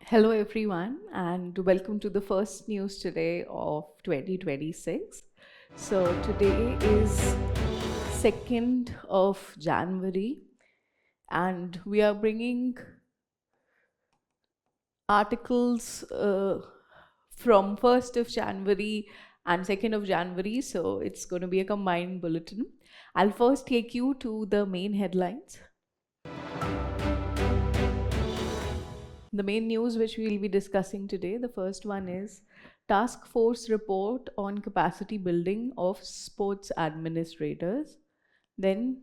Hello everyone and welcome to the first news today of 2026. So today is 2nd of January and we are bringing articles from 1st of January and 2nd of January, so it's going to be a combined bulletin. I'll first take you to the main headlines. The main news which we will be discussing today, the first one is Task Force report on capacity building of sports administrators. Then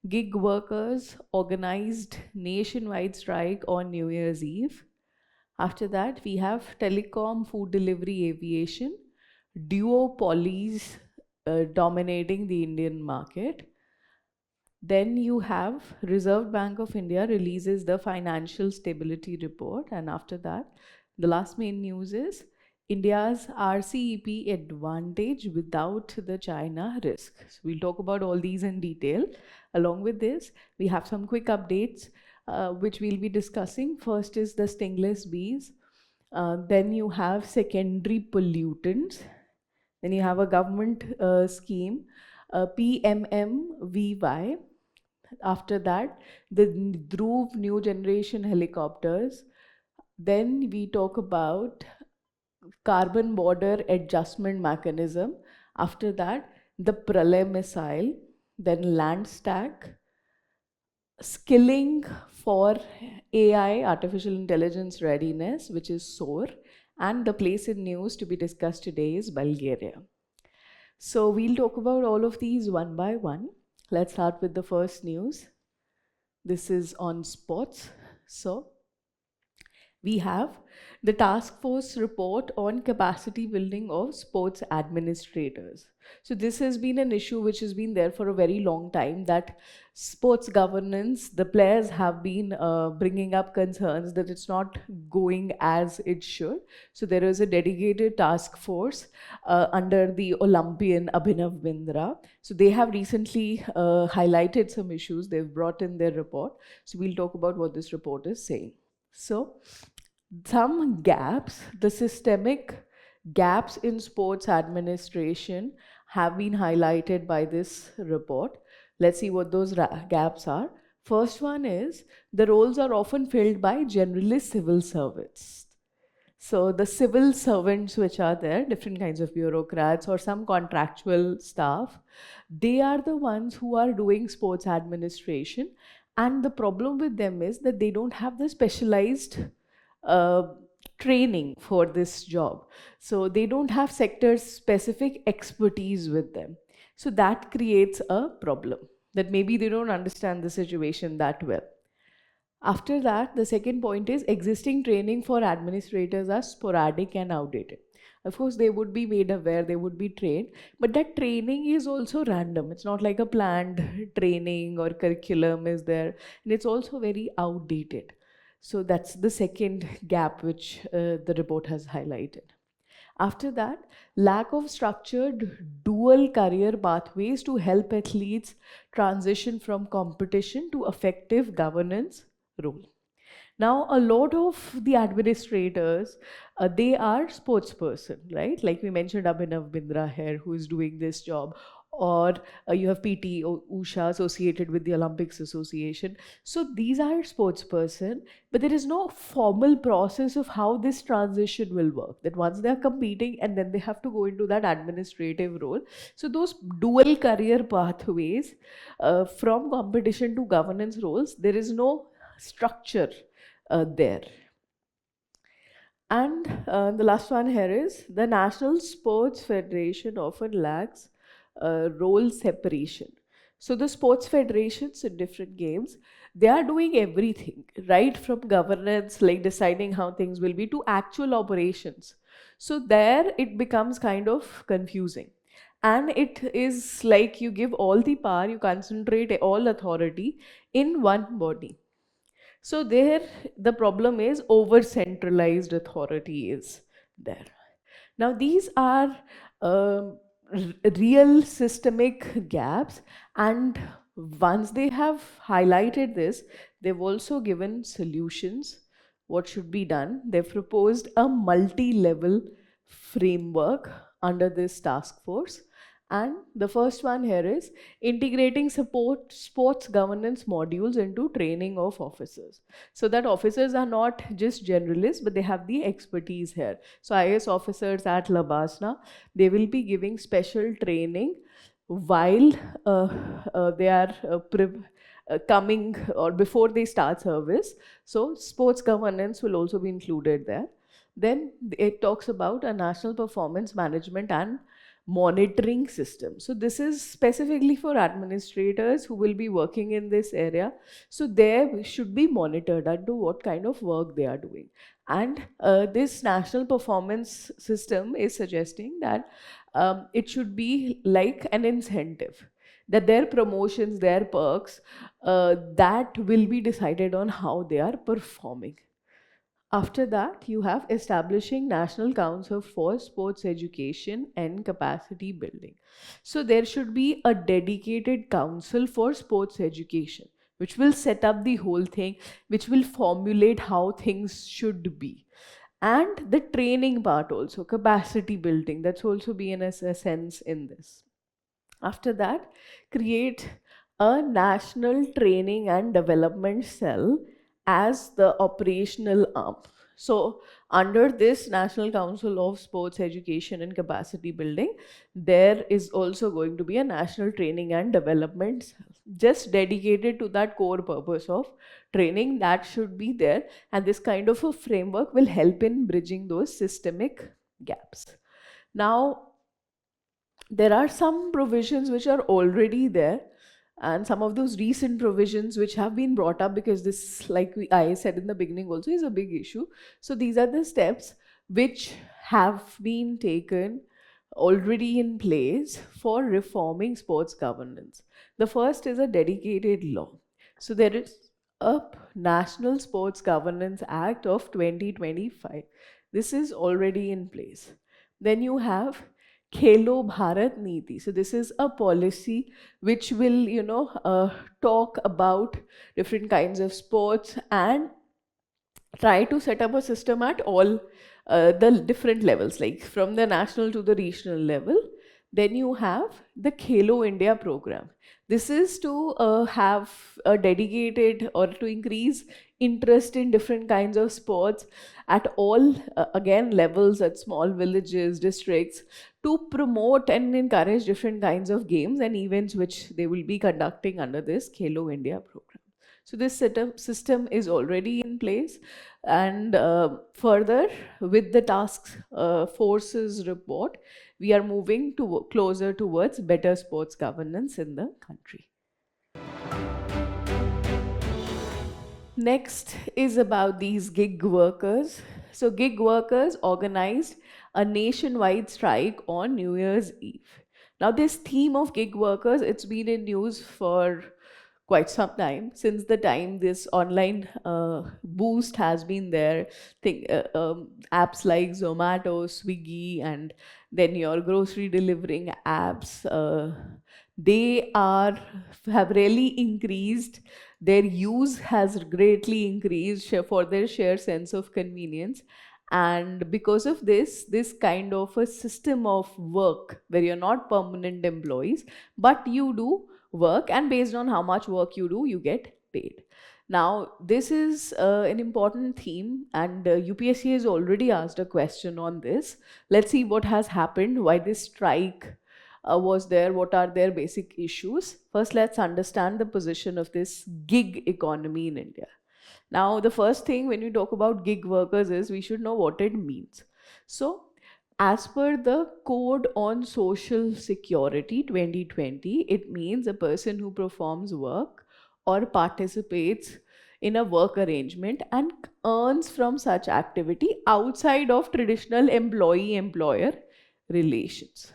gig workers organized nationwide strike on New Year's Eve. After that, we have telecom, food delivery, aviation, duopolies dominating the Indian market. Then you have Reserve Bank of India releases the financial stability report, and after that, the last main news is India's RCEP advantage without the China risk. So we'll talk about all these in detail. Along with this, we have some quick updates which we'll be discussing. First is the stingless bees. Then you have secondary pollutants. Then you have a government scheme, PMMVY. After that, the Dhruv new generation helicopters. Then we talk about carbon border adjustment mechanism. After that, the Pralay missile. Then land stack, skilling for AI, artificial intelligence readiness, which is SOAR. And the place in news to be discussed today is Bulgaria. So we'll talk about all of these one by one. Let's start with the first news. This is on sports. So we have the task force report on capacity building of sports administrators. So this has been an issue which has been there for a very long time, that sports governance, the players have been bringing up concerns that it's not going as it should. So there is a dedicated task force under the Olympian Abhinav Bindra. So they have recently highlighted some issues. They've brought in their report. So we'll talk about what this report is saying. So some gaps, the systemic gaps in sports administration have been highlighted by this report. Let's see what those gaps are. First one is the roles are often filled by generalist civil servants. So the civil servants which are there, different kinds of bureaucrats or some contractual staff, they are the ones who are doing sports administration. And the problem with them is that they don't have the specialized training for this job. So they don't have sector specific expertise with them. So that creates a problem, that maybe they don't understand the situation that well. After that, the second point is existing training for administrators are sporadic and outdated. Of course, they would be made aware, they would be trained, but that training is also random. It's not like a planned training or curriculum is there, and it's also very outdated. So that's the second gap which the report has highlighted. After that, lack of structured dual career pathways to help athletes transition from competition to effective governance role. Now, a lot of the administrators, they are sports person, right? Like we mentioned Abhinav Bindra here, who is doing this job, or you have PT Usha associated with the Olympics Association. So these are sports person, but there is no formal process of how this transition will work. That once they are competing and then they have to go into that administrative role. So those dual career pathways from competition to governance roles, there is no structure there. And the last one here is the National Sports Federation often lacks role separation. So the sports federations in different games, they are doing everything, right from governance, like deciding how things will be, to actual operations. So there it becomes kind of confusing. And it is like you give all the power, you concentrate all authority in one body. So there, the problem is over centralized authority is there. Now these are real systemic gaps, and once they have highlighted this, they've also given solutions what should be done? They've proposed a multi-level framework under this task force. And the first one here is integrating sports governance modules into training of officers. So that officers are not just generalists, but they have the expertise here. So IAS officers at Labasna, they will be giving special training while they are coming or before they start service. So sports governance will also be included there. Then it talks about a national performance management and monitoring system. So this is specifically for administrators who will be working in this area. So they should be monitored as to what kind of work they are doing. And this national performance system is suggesting that it should be like an incentive, that their promotions, their perks, that will be decided on how they are performing. After that, you have establishing National Council for Sports Education and Capacity Building. So there should be a dedicated council for sports education, which will set up the whole thing, which will formulate how things should be. And the training part also, capacity building, that's also been a sense in this. After that, create a national training and development cell as the operational arm. So under this National Council of Sports Education and Capacity Building, there is also going to be a national training and development cell, just dedicated to that core purpose of training. That should be there, and this kind of a framework will help in bridging those systemic gaps. Now, there are some provisions which are already there, and some of those recent provisions which have been brought up, because this, like I said in the beginning also, is a big issue. So these are the steps which have been taken already in place for reforming sports governance. The first is a dedicated law. So there is a National Sports Governance Act of 2025. This is already in place. Then you have Khelo Bharat Niti. So this is a policy which will, talk about different kinds of sports and try to set up a system at all the different levels, like from the national to the regional level. Then you have the Khelo India program. This is to have a dedicated, or to increase interest in different kinds of sports at all, again, levels, at small villages, districts, to promote and encourage different kinds of games and events which they will be conducting under this Khelo India program. So this system is already in place. And further, with the task forces report, we are moving closer towards better sports governance in the country. Next is about these gig workers. So gig workers organized a nationwide strike on New Year's Eve. Now this theme of gig workers, it's been in news for quite some time, since the time this online boost has been there. Apps like Zomato, Swiggy, and then your grocery delivering apps, they have really increased. Their use has greatly increased for their sheer sense of convenience. And because of this kind of a system of work where you're not permanent employees, but you do work, and based on how much work you do, you get paid. Now, this is an important theme, and UPSC has already asked a question on this. Let's see what has happened, why this strike was there, what are their basic issues. First, let's understand the position of this gig economy in India. Now, the first thing when you talk about gig workers is we should know what it means. So, as per the Code on Social Security 2020, it means a person who performs work or participates in a work arrangement and earns from such activity outside of traditional employee-employer relations.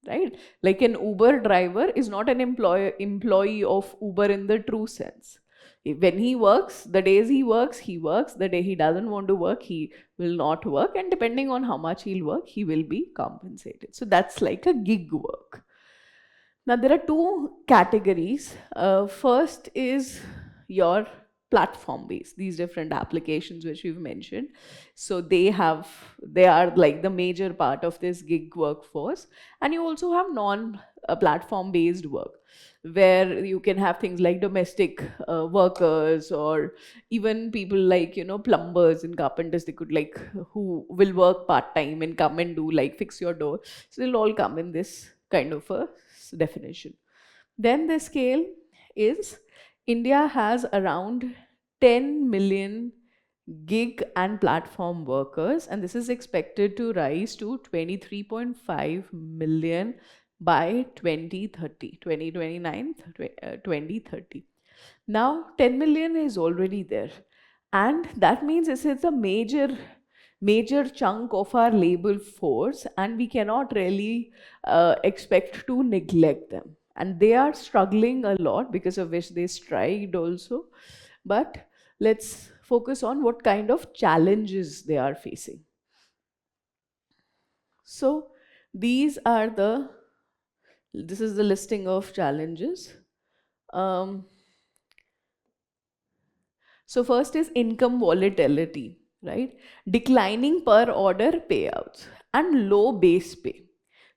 Right? Like an Uber driver is not an employee of Uber in the true sense. When he works, the days he works, the day he doesn't want to work, he will not work, and depending on how much he'll work, he will be compensated. So that's like a gig work. Now there are two categories. First is your platform based, these different applications which we've mentioned. So they are like the major part of this gig workforce. And you also have non platform based work, where you can have things like domestic workers, or even people like, plumbers and carpenters. They could like, who will work part time and come and do like fix your door. So they'll all come in this kind of a definition. Then the scale is, India has around 10 million gig and platform workers, and this is expected to rise to 23.5 million by 2030, 2029, 2030. Now, 10 million is already there, and that means it's a major chunk of our labor force, and we cannot really expect to neglect them. And they are struggling a lot, because of which they striked also. But let's focus on what kind of challenges they are facing. So this is the listing of challenges. So first is income volatility, right? Declining per order payouts and low base pay.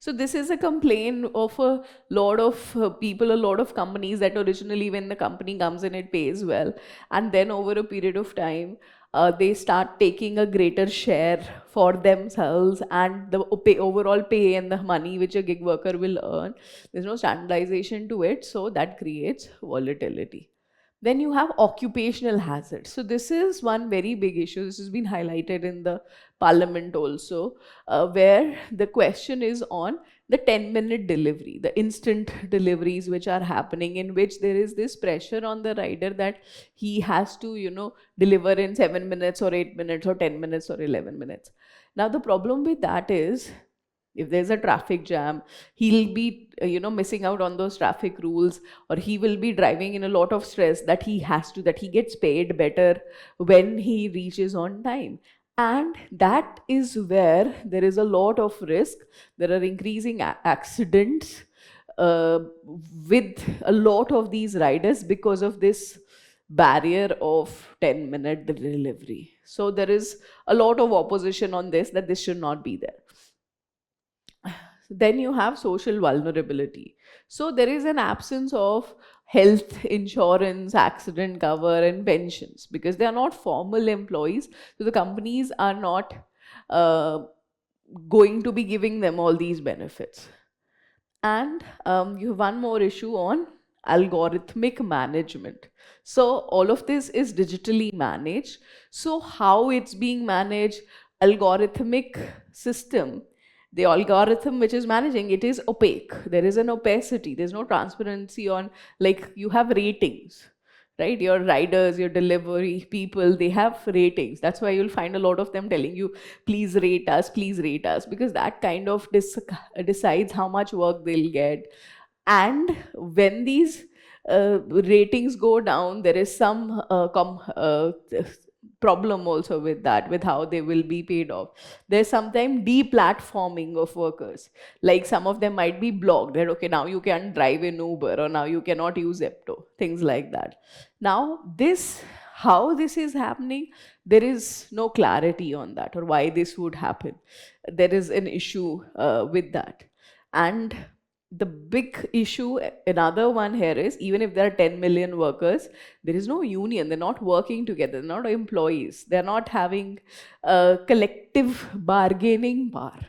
So this is a complaint of a lot of people, a lot of companies, that originally when the company comes in, it pays well. And then over a period of time, they start taking a greater share for themselves, and the overall pay and the money which a gig worker will earn, there's no standardization to it. So that creates volatility. Then you have occupational hazards. So this is one very big issue. This has been highlighted in the parliament also, where the question is on the 10-minute delivery, the instant deliveries which are happening, in which there is this pressure on the rider that he has to, deliver in 7 minutes or 8 minutes or 10 minutes or 11 minutes. Now, the problem with that is, if there's a traffic jam, he'll be missing out on those traffic rules, or he will be driving in a lot of stress that he gets paid better when he reaches on time. And that is where there is a lot of risk. There are increasing accidents with a lot of these riders, because of this barrier of 10-minute delivery. So there is a lot of opposition on this, that this should not be there. Then you have social vulnerability. So there is an absence of health insurance, accident cover, and pensions, because they are not formal employees. So the companies are not going to be giving them all these benefits. And you have one more issue on algorithmic management. So all of this is digitally managed. So how it's being managed, algorithmic system, the algorithm which is managing it is opaque. There is an opacity. There's no transparency on, like, you have ratings, right? Your riders, your delivery people, they have ratings. That's why you'll find a lot of them telling you, please rate us, because that kind of decides how much work they'll get. And when these ratings go down, there is some problem also with that, with how they will be paid off. There's sometimes deplatforming of workers. Like, some of them might be blocked, that okay, now you can't drive in Uber, or now you cannot use Zepto, things like that. Now how this is happening, there is no clarity on that, or why this would happen. There is an issue with that. And the big issue, another one here, is even if there are 10 million workers, there is no union. They're not working together. They're not employees. They're not having a collective bargaining power.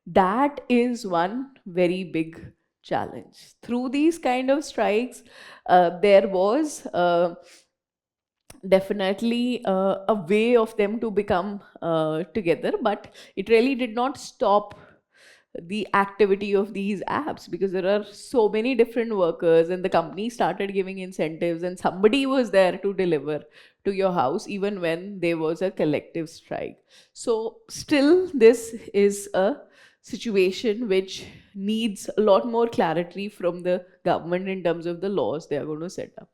That is one very big challenge. Through these kind of strikes, there was definitely a way of them to become together, but it really did not stop the activity of these apps, because there are so many different workers, and the company started giving incentives, and somebody was there to deliver to your house even when there was a collective strike. So still, this is a situation which needs a lot more clarity from the government in terms of the laws they are going to set up.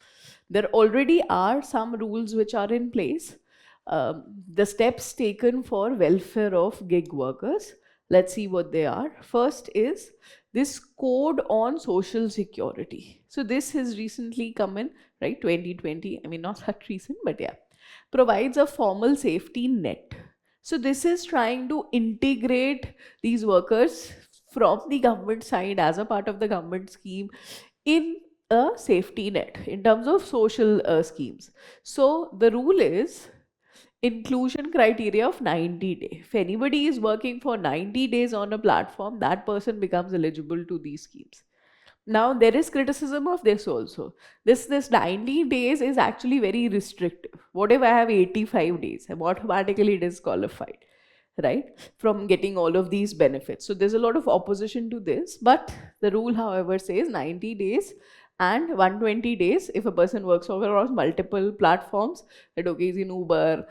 There already are some rules which are in place. The steps taken for welfare of gig workers, let's see what they are. First is this code on social security. So this has recently come in, right? 2020. I mean, not that recent, but yeah, provides a formal safety net. So this is trying to integrate these workers from the government side as a part of the government scheme in a safety net in terms of social schemes. So the rule is inclusion criteria of 90 days. If anybody is working for 90 days on a platform, that person becomes eligible to these schemes. Now there is criticism of this also. This 90 days is actually very restrictive. What if I have 85 days? I'm automatically disqualified, right, from getting all of these benefits. So there's a lot of opposition to this, but the rule, however, says 90 days and 120 days if a person works across multiple platforms, that okay, is in Uber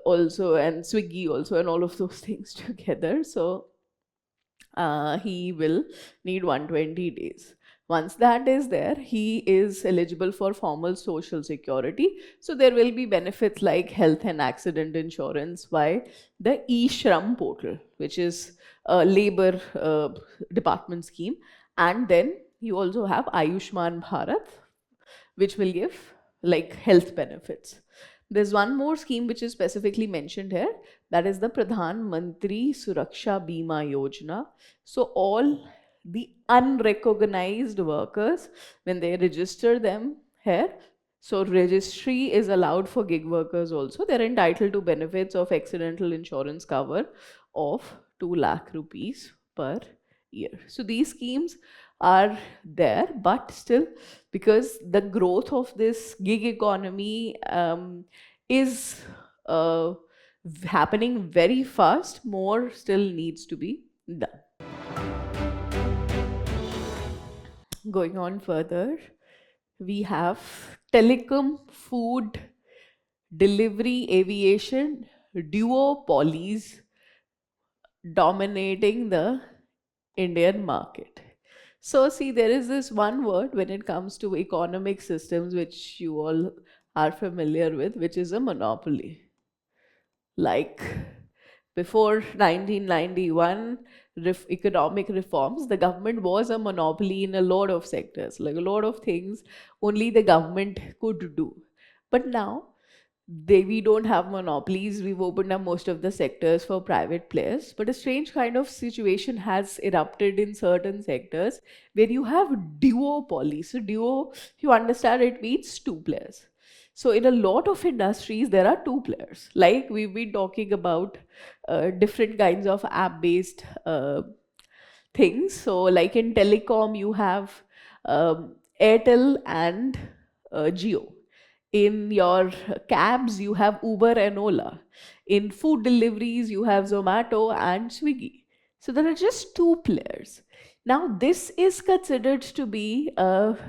also and Swiggy also and all of those things together. So he will need 120 days. Once that is there, he is eligible for formal social security. So there will be benefits like health and accident insurance by the e-Shram portal, which is a labor department scheme. And then you also have Ayushman Bharat, which will give like health benefits. There's one more scheme which is specifically mentioned here, that is the Pradhan Mantri Suraksha Bima Yojana. So all the unrecognized workers, when they register them here, so registry is allowed for gig workers also, they're entitled to benefits of accidental insurance cover of 2 lakh rupees per year. So these schemes are there, but still, because the growth of this gig economy is happening very fast, more still needs to be done. Going on further, we have telecom, food, delivery, aviation, duopolies dominating the Indian market. So see, there is this one word when it comes to economic systems which you all are familiar with, which is a monopoly. Like before 1991 economic reforms, the government was a monopoly in a lot of sectors, like a lot of things only the government could do. But now we don't have monopolies. We've opened up most of the sectors for private players, but a strange kind of situation has erupted in certain sectors where you have duopoly. So duo, if you understand, it means two players. So in a lot of industries, there are two players. Like we've been talking about different kinds of app-based things. So like in telecom, you have Airtel and Jio. In your cabs, you have Uber and Ola. In food deliveries, you have Zomato and Swiggy. So there are just two players. Now, this is considered to be, of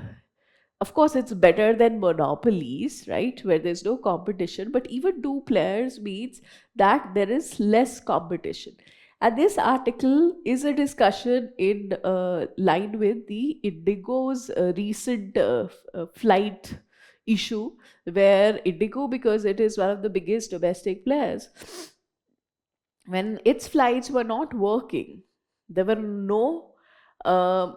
course, it's better than monopolies, right, where there's no competition, but even two players means that there is less competition. And this article is a discussion in line with the Indigo's recent flight issue, where Indigo, because it is one of the biggest domestic players, when its flights were not working, there were no uh,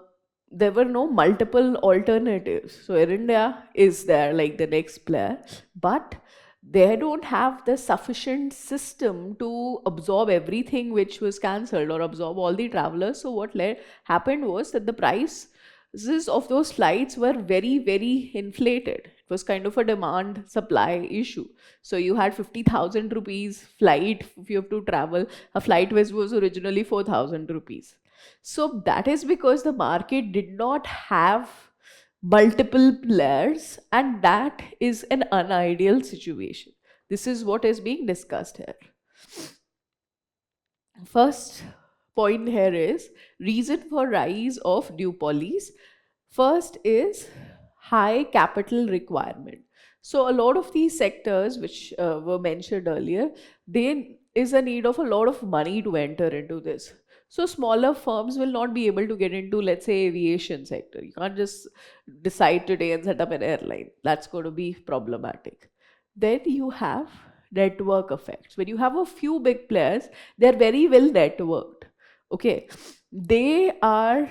there were no multiple alternatives. So Air India is there like the next player, but they don't have the sufficient system to absorb everything which was cancelled or absorb all the travelers. So what happened was that the prices of those flights were very, very inflated. It was kind of a demand supply issue. So you had 50,000 rupees flight if you have to travel. A flight was originally 4,000 rupees. So that is because the market did not have multiple players, and that is an unideal situation. This is what is being discussed here. First point here is reason for rise of duopolies. First is high capital requirement. So a lot of these sectors which were mentioned earlier, there is a need of a lot of money to enter into this. So smaller firms will not be able to get into, let's say, aviation sector. You can't just decide today and set up an airline. That's going to be problematic. Then you have network effects. When you have a few big players, they're very well networked. Okay. they are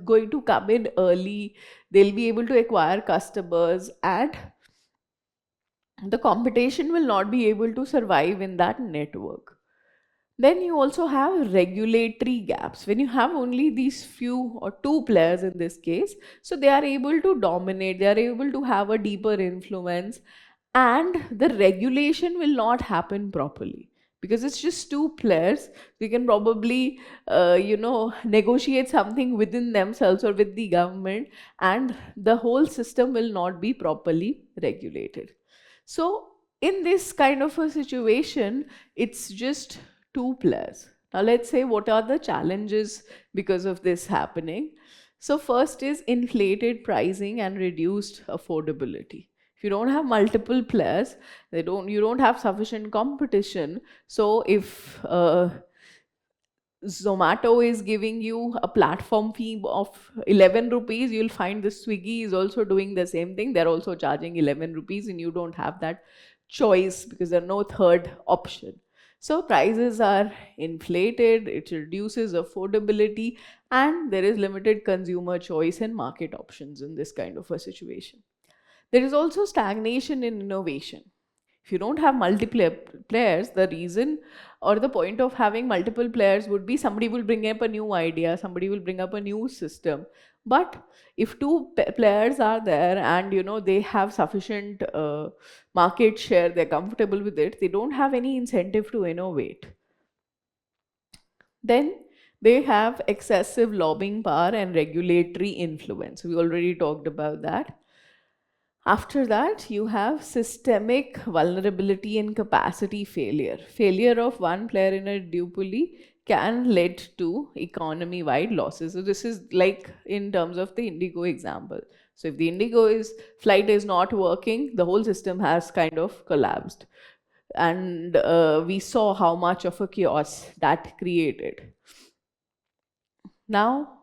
going to come in early, they'll be able to acquire customers, and the competition will not be able to survive in that network. Then you also have regulatory gaps. When you have only these few or two players in this case, so they are able to dominate, they are able to have a deeper influence, and the regulation will not happen properly because it's just two players. They can probably, negotiate something within themselves or with the government, and the whole system will not be properly regulated. So, in this kind of a situation, it's just two players. Now, let's say what are the challenges because of this happening. So, first is inflated pricing and reduced affordability. If you don't have multiple players, you don't have sufficient competition. So, if Zomato is giving you a platform fee of 11 rupees, you'll find the Swiggy is also doing the same thing. They're also charging 11 rupees, and you don't have that choice because there's no third option. So prices are inflated, it reduces affordability, and there is limited consumer choice and market options in this kind of a situation. There is also stagnation in innovation. If you don't have multiple players, the reason or the point of having multiple players would be somebody will bring up a new idea, somebody will bring up a new system. But if two players are there and they have sufficient market share, they're comfortable with it, they don't have any incentive to innovate. Then they have excessive lobbying power and regulatory influence. We already talked about that. After that, you have systemic vulnerability and capacity failure. Failure of one player in a duopoly can lead to economy-wide losses. So this is like in terms of the Indigo example. So if the Indigo flight is not working, the whole system has kind of collapsed. And we saw how much of a chaos that created. Now,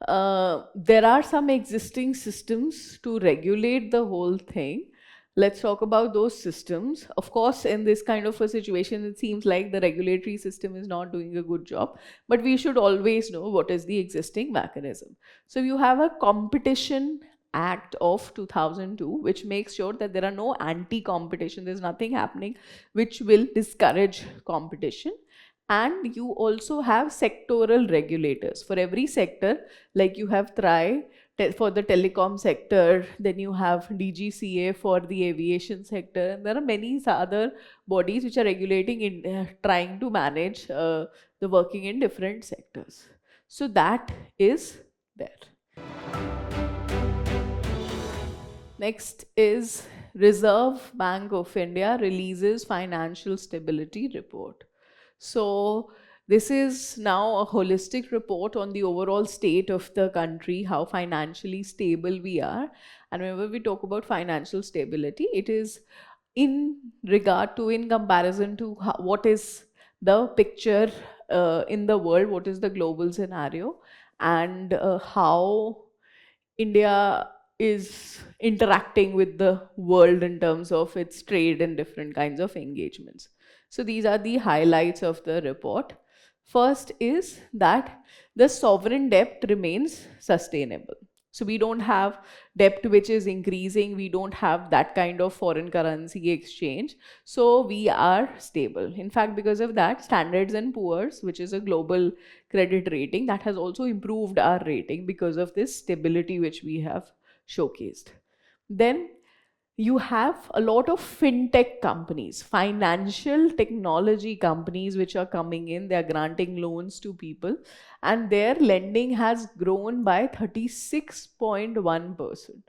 there are some existing systems to regulate the whole thing. Let's talk about those systems. Of course, in this kind of a situation, it seems like the regulatory system is not doing a good job, but we should always know what is the existing mechanism. So you have a Competition Act of 2002, which makes sure that there are no anti-competition, there's nothing happening which will discourage competition. And you also have sectoral regulators for every sector, like you have TRAI for the telecom sector, then you have DGCA for the aviation sector, and there are many other bodies which are regulating in trying to manage the working in different sectors. So that is there. Next is Reserve Bank of India releases financial stability report. So this is now a holistic report on the overall state of the country, how financially stable we are. And whenever we talk about financial stability, it is in regard to, in comparison to what is the picture in the world, what is the global scenario, and how India is interacting with the world in terms of its trade and different kinds of engagements. So these are the highlights of the report. First is that the sovereign debt remains sustainable. So we don't have debt which is increasing, we don't have that kind of foreign currency exchange. So we are stable. In fact, because of that, Standards and Poor's, which is a global credit rating, that has also improved our rating because of this stability which we have showcased. Then you have a lot of fintech companies, financial technology companies which are coming in, they are granting loans to people, and their lending has grown by 36.1%.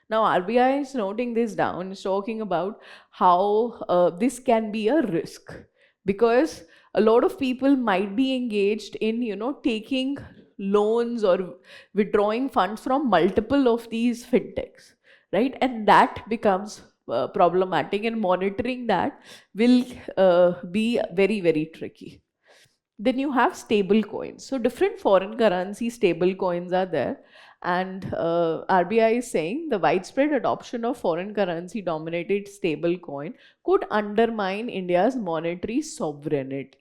Now RBI is noting this down, is talking about how this can be a risk, because a lot of people might be engaged in taking loans or withdrawing funds from multiple of these fintechs, right? And that becomes problematic, and monitoring that will be very, very tricky. Then you have stable coins. So different foreign currency stable coins are there. And RBI is saying the widespread adoption of foreign currency dominated stable coin could undermine India's monetary sovereignty.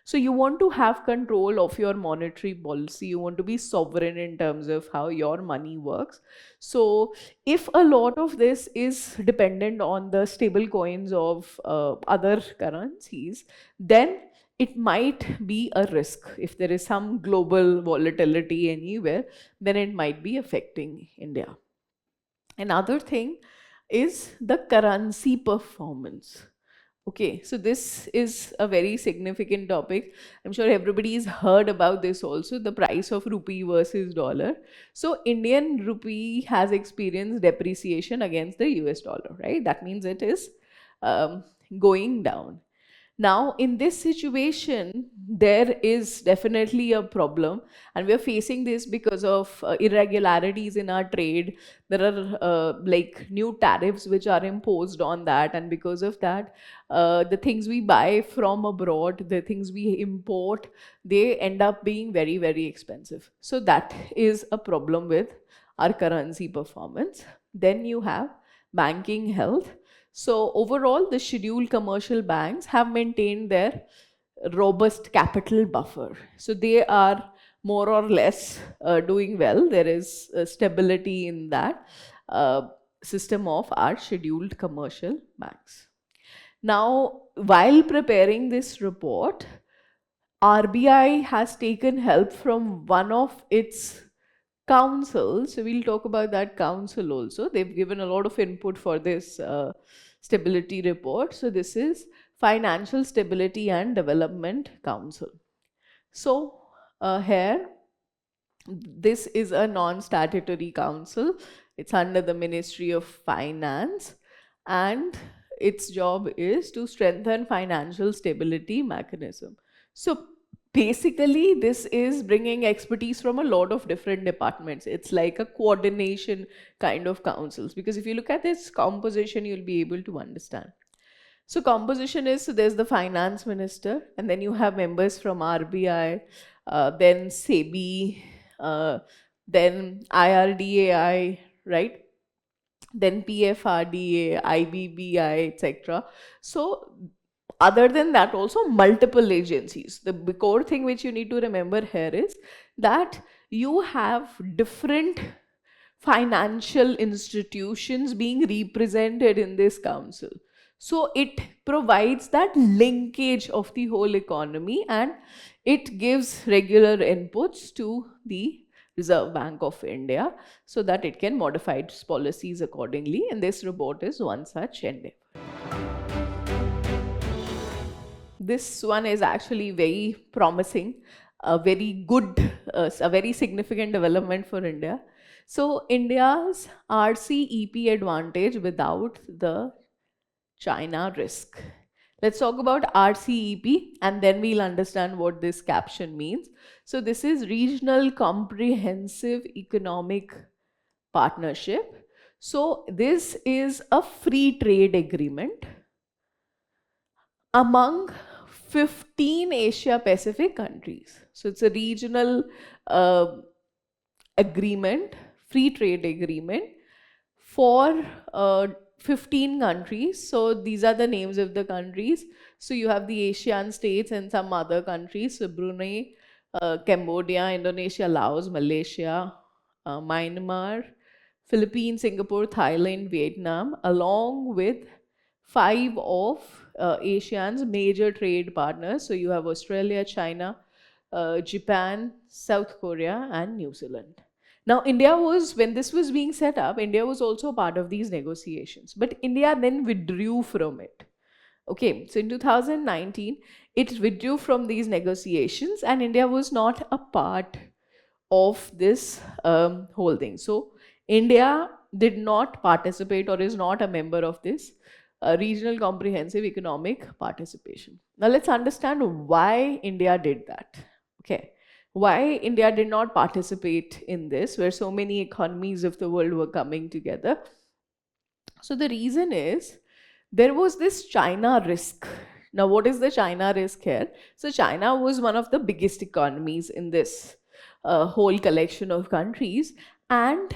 So you want to have control of your monetary policy. You want to be sovereign in terms of how your money works. So if a lot of this is dependent on the stable coins of other currencies, then it might be a risk. If there is some global volatility anywhere, then it might be affecting India. Another thing is the currency performance. Okay, so this is a very significant topic. I'm sure everybody's heard about this also, the price of rupee versus dollar. So Indian rupee has experienced depreciation against the US dollar, right? That means it is um, going down. Now, in this situation, there is definitely a problem, and we are facing this because of irregularities in our trade. There are like new tariffs which are imposed on that, and because of that, the things we buy from abroad, the things we import, they end up being very, very expensive. So that is a problem with our currency performance. Then you have banking health. So overall, the scheduled commercial banks have maintained their robust capital buffer. So they are more or less doing well. There is stability in that system of our scheduled commercial banks. Now, while preparing this report, RBI has taken help from one of its council. So we'll talk about that council also. They've given a lot of input for this stability report. So this is Financial Stability and Development Council. So here, this is a non-statutory council. It's under the Ministry of Finance, and its job is to strengthen financial stability mechanism. So basically, this is bringing expertise from a lot of different departments. It's like a coordination kind of councils, because if you look at its composition, you'll be able to understand. So composition is, so there's the finance minister, and then you have members from RBI, then SEBI, then IRDAI, right? Then PFRDA, IBBI, etc. So other than that, also multiple agencies. The core thing which you need to remember here is that you have different financial institutions being represented in this council. So it provides that linkage of the whole economy, and it gives regular inputs to the Reserve Bank of India so that it can modify its policies accordingly. And this report is one such endeavor. This one is actually very promising, a very good, a very significant development for India. So India's RCEP advantage without the China risk. Let's talk about RCEP, and then we'll understand what this caption means. So this is Regional Comprehensive Economic Partnership. So this is a free trade agreement among 15 Asia Pacific countries. So it's a regional agreement, free trade agreement for 15 countries. So these are the names of the countries. So you have the ASEAN states and some other countries. So Brunei, Cambodia, Indonesia, Laos, Malaysia, Myanmar, Philippines, Singapore, Thailand, Vietnam, along with 5 of ASEAN's major trade partners. So you have Australia, China, Japan, South Korea, and New Zealand. Now, India was, when this was being set up, India was also part of these negotiations, but India then withdrew from it. Okay, so in 2019, it withdrew from these negotiations, and India was not a part of this whole thing. So, India did not participate or is not a member of this regional comprehensive economic participation. Now, let's understand why India did that. Okay. Why India did not participate in this, where so many economies of the world were coming together. So the reason is, there was this China risk. Now, what is the China risk here? So China was one of the biggest economies in this whole collection of countries, and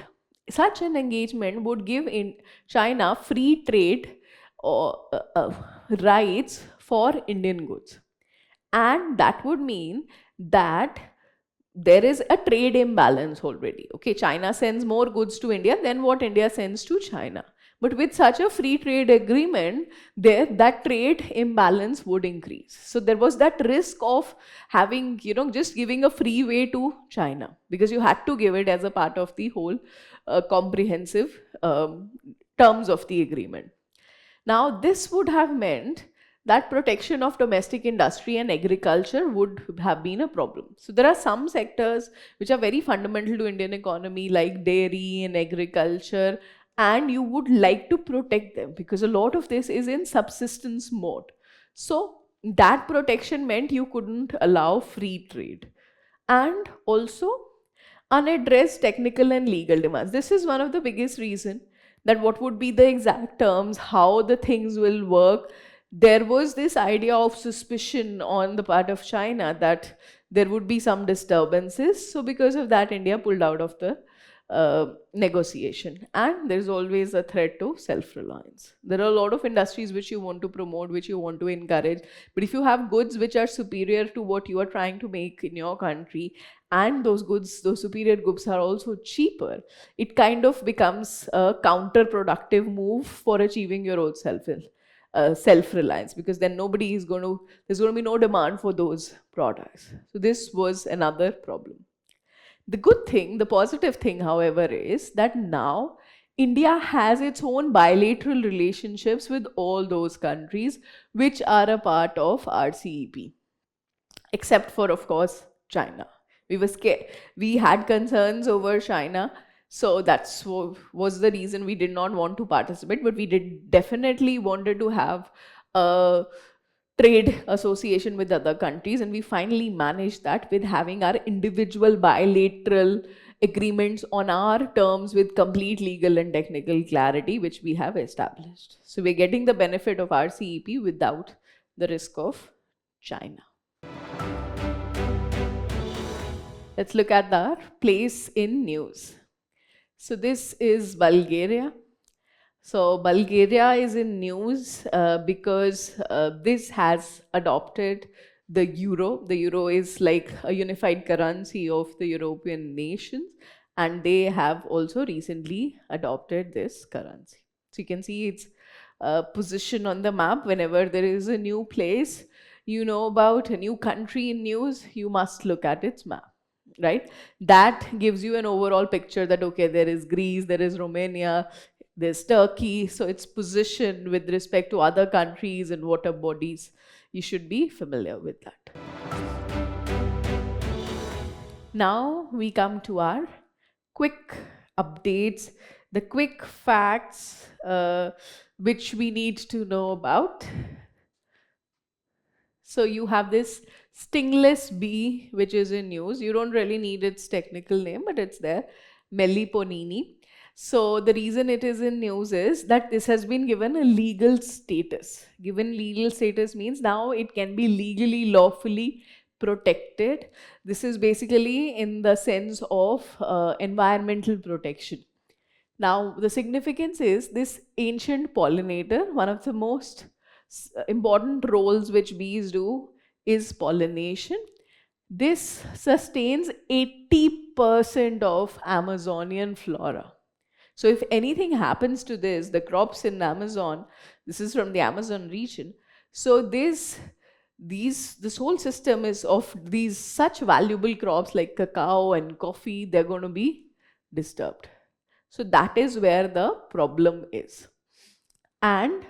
such an engagement would give in China free trade or rights for Indian goods. And that would mean that there is a trade imbalance already. Okay, China sends more goods to India than what India sends to China. But with such a free trade agreement, there that trade imbalance would increase. So there was that risk of having, just giving a free way to China, because you had to give it as a part of the whole comprehensive terms of the agreement. Now, this would have meant that protection of domestic industry and agriculture would have been a problem. So there are some sectors which are very fundamental to Indian economy, like dairy and agriculture, and you would like to protect them because a lot of this is in subsistence mode. So that protection meant you couldn't allow free trade. And also unaddressed technical and legal demands. This is one of the biggest reason that what would be the exact terms, how the things will work. There was this idea of suspicion on the part of China that there would be some disturbances. So because of that, India pulled out of the negotiation. And there's always a threat to self-reliance. There are a lot of industries which you want to promote, which you want to encourage. But if you have goods which are superior to what you are trying to make in your country, and those goods, those superior goods are also cheaper, it kind of becomes a counterproductive move for achieving your own self-reliance, because then nobody is going to, there's going to be no demand for those products. So this was another problem. The good thing, the positive thing, however, is that now India has its own bilateral relationships with all those countries which are a part of RCEP, except for, of course, China. We were scared. We had concerns over China, so that's was the reason we did not want to participate. But we did definitely wanted to have a trade association with other countries, and we finally managed that with having our individual bilateral agreements on our terms with complete legal and technical clarity, which we have established. So we're getting the benefit of RCEP without the risk of China. Let's look at the place in news. So this is Bulgaria. So Bulgaria is in news because this has adopted the euro. The euro is like a unified currency of the European nations, and they have also recently adopted this currency. So you can see its position on the map. Whenever there is a new place, you know about a new country in news, you must look at its map. Right, that gives you an overall picture that okay, there is Greece, there is Romania, there's Turkey, so its position with respect to other countries and water bodies, you should be familiar with that. Now we come to our quick updates, the quick facts which we need to know about. So you have this stingless bee, which is in news. You don't really need its technical name, but it's there, Melliponini. So the reason it is in news is that this has been given a legal status. Given legal status means now it can be legally, lawfully protected. This is basically in the sense of environmental protection. Now, the significance is this ancient pollinator, one of the most important roles which bees do is pollination. This sustains 80% of Amazonian flora. So if anything happens to this, the crops in Amazon, this is from the Amazon region, so this whole system is of these such valuable crops like cacao and coffee, they're going to be disturbed. So that is where the problem is. And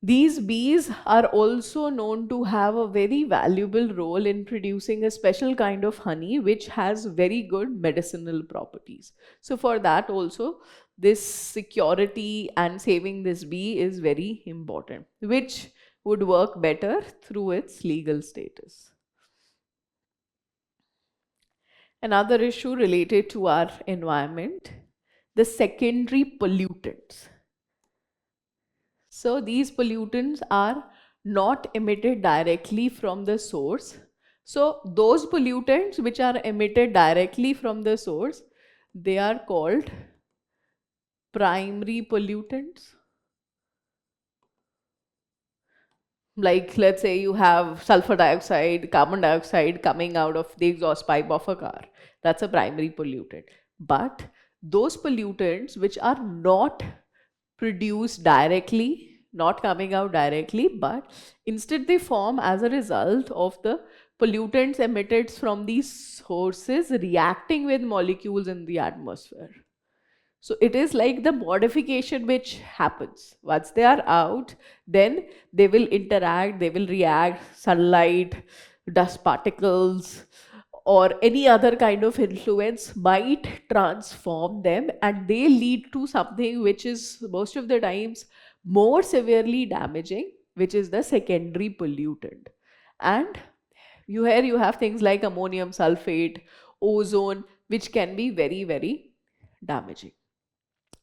these bees are also known to have a very valuable role in producing a special kind of honey which has very good medicinal properties. So for that also, this security and saving this bee is very important, which would work better through its legal status. Another issue related to our environment, the secondary pollutants. So these pollutants are not emitted directly from the source. So those pollutants which are emitted directly from the source, they are called primary pollutants. Like, let's say you have sulfur dioxide, carbon dioxide coming out of the exhaust pipe of a car. That's a primary pollutant. But those pollutants which are not produced directly, not coming out directly, but instead they form as a result of the pollutants emitted from these sources reacting with molecules in the atmosphere. So it is like the modification which happens. Once they are out, then they will interact, they will react, sunlight, dust particles, or any other kind of influence might transform them, and they lead to something which is most of the times more severely damaging, which is the secondary pollutant. And here you have things like ammonium sulfate, ozone, which can be very, very damaging.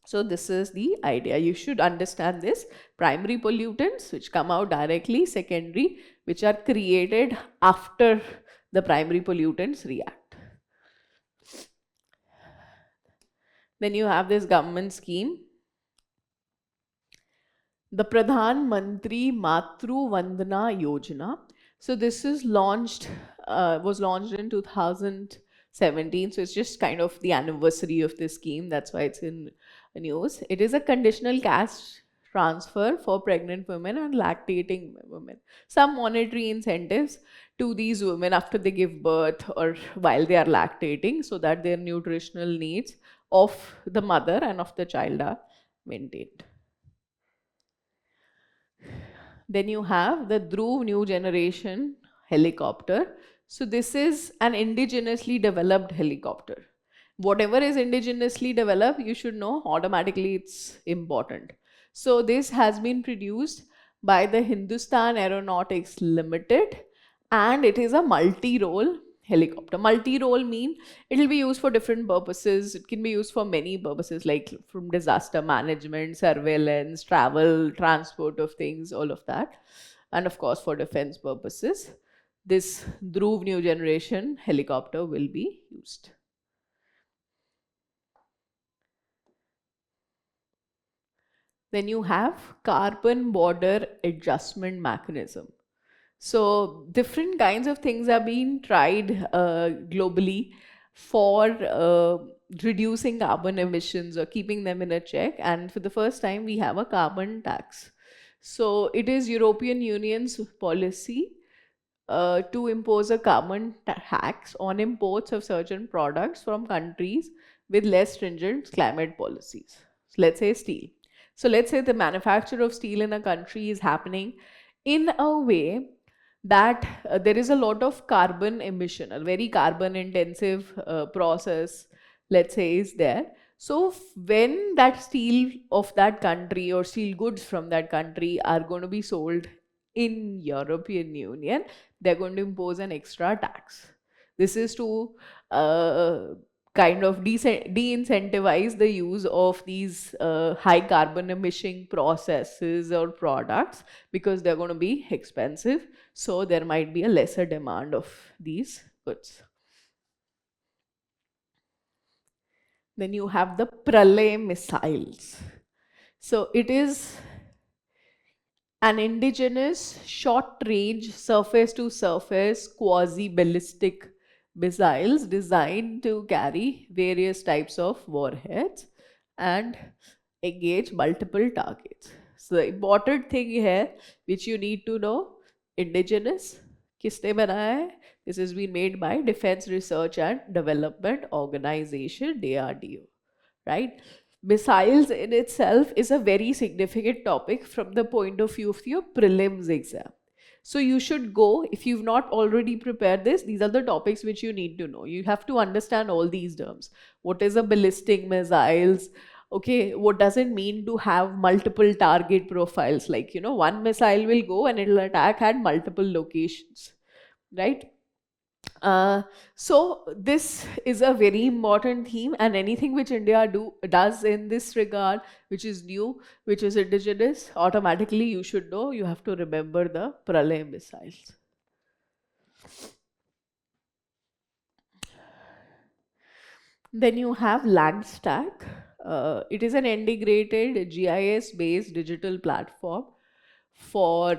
So this is the idea. You should understand this. Primary pollutants which come out directly, secondary which are created after the primary pollutants react. Then you have this government scheme, the Pradhan Mantri Matru Vandana Yojana. So this is was launched in 2017. So it's just kind of the anniversary of this scheme. That's why it's in news. It is a conditional cash transfer for pregnant women and lactating women. Some monetary incentives to these women after they give birth or while they are lactating, so that their nutritional needs of the mother and of the child are maintained. Then you have the Dhruv New Generation helicopter. So this is an indigenously developed helicopter. Whatever is indigenously developed, you should know automatically it's important. So this has been produced by the Hindustan Aeronautics Limited, and it is a multi-role helicopter. Multi-role mean it will be used for different purposes. It can be used for many purposes, like from disaster management, surveillance, travel, transport of things, all of that, and of course for defense purposes. This Dhruv New Generation helicopter will be used. Then you have carbon border adjustment mechanism. So different kinds of things are being tried globally for reducing carbon emissions or keeping them in a check. And for the first time, we have a carbon tax. So it is European Union's policy to impose a carbon tax on imports of certain products from countries with less stringent climate policies. So let's say steel. So let's say the manufacture of steel in a country is happening in a way that there is a lot of carbon emission, a very carbon intensive process, let's say, is there. So when that steel of that country or steel goods from that country are going to be sold in European Union, they're going to impose an extra tax. This is to kind of de-incentivize the use of these high carbon emission processes or products, because they're going to be expensive. So there might be a lesser demand of these goods. Then you have the Pralay missiles. So it is an indigenous short-range surface-to-surface quasi-ballistic missiles designed to carry various types of warheads and engage multiple targets. So the important thing here, which you need to know, indigenous, किसने बनाया है? This has been made by Defense Research and Development Organization, DRDO, right? Missiles in itself is a very significant topic from the point of view of your prelims exam. So you should go, if you've not already prepared this, these are the topics which you need to know. You have to understand all these terms. What is a ballistic missiles? Okay, what does it mean to have multiple target profiles? Like, one missile will go and it'll attack at multiple locations, right? So this is a very important theme, and anything which India does in this regard, which is new, which is indigenous, automatically you should know, you have to remember the Pralay missiles. Then you have Landstack. It is an integrated GIS-based digital platform for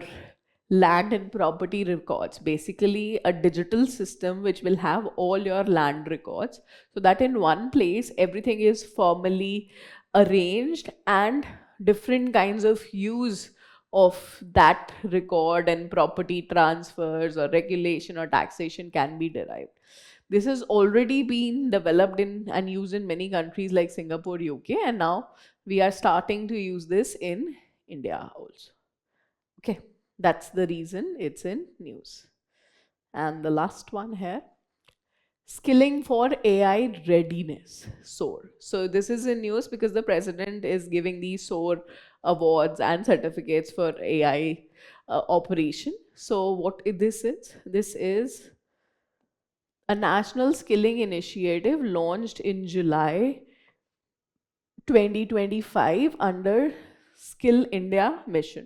land and property records, basically a digital system which will have all your land records, so that in one place everything is formally arranged and different kinds of use of that record and property transfers or regulation or taxation can be derived. This has already been developed in and used in many countries like Singapore, UK, and now we are starting to use this in India also. Okay, that's the reason it's in news. And the last one here, skilling for AI readiness, SOAR. So this is in news because the president is giving these SOAR awards and certificates for AI operation. So what this is a national skilling initiative launched in July 2025 under Skill India mission.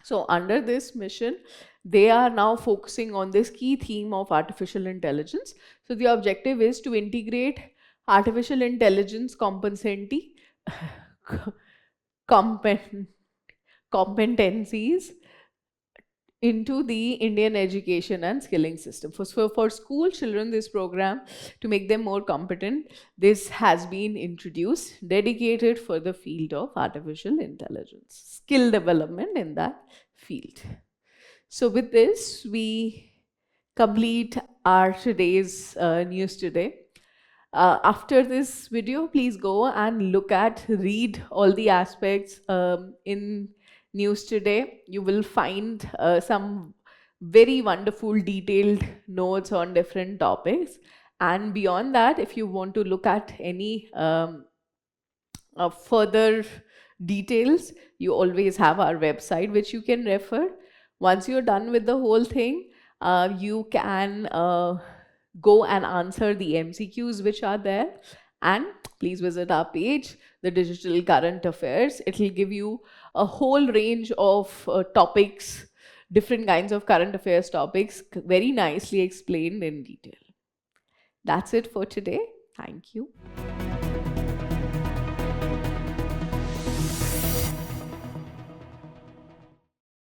So under this mission, they are now focusing on this key theme of artificial intelligence. So the objective is to integrate artificial intelligence competencies into the Indian education and skilling system. For school children, this program, to make them more competent, this has been introduced, dedicated for the field of artificial intelligence, skill development in that field. So with this, we complete our today's news today. After this video, please go and read all the aspects in news today. You will find some very wonderful detailed notes on different topics. And beyond that, if you want to look at any further details, you always have our website which you can refer. Once you're done with the whole thing, you can go and answer the MCQs which are there, and please visit our page, the Digital Current Affairs. It will give you a whole range of topics, different kinds of current affairs topics, very nicely explained in detail. That's it for today. Thank you.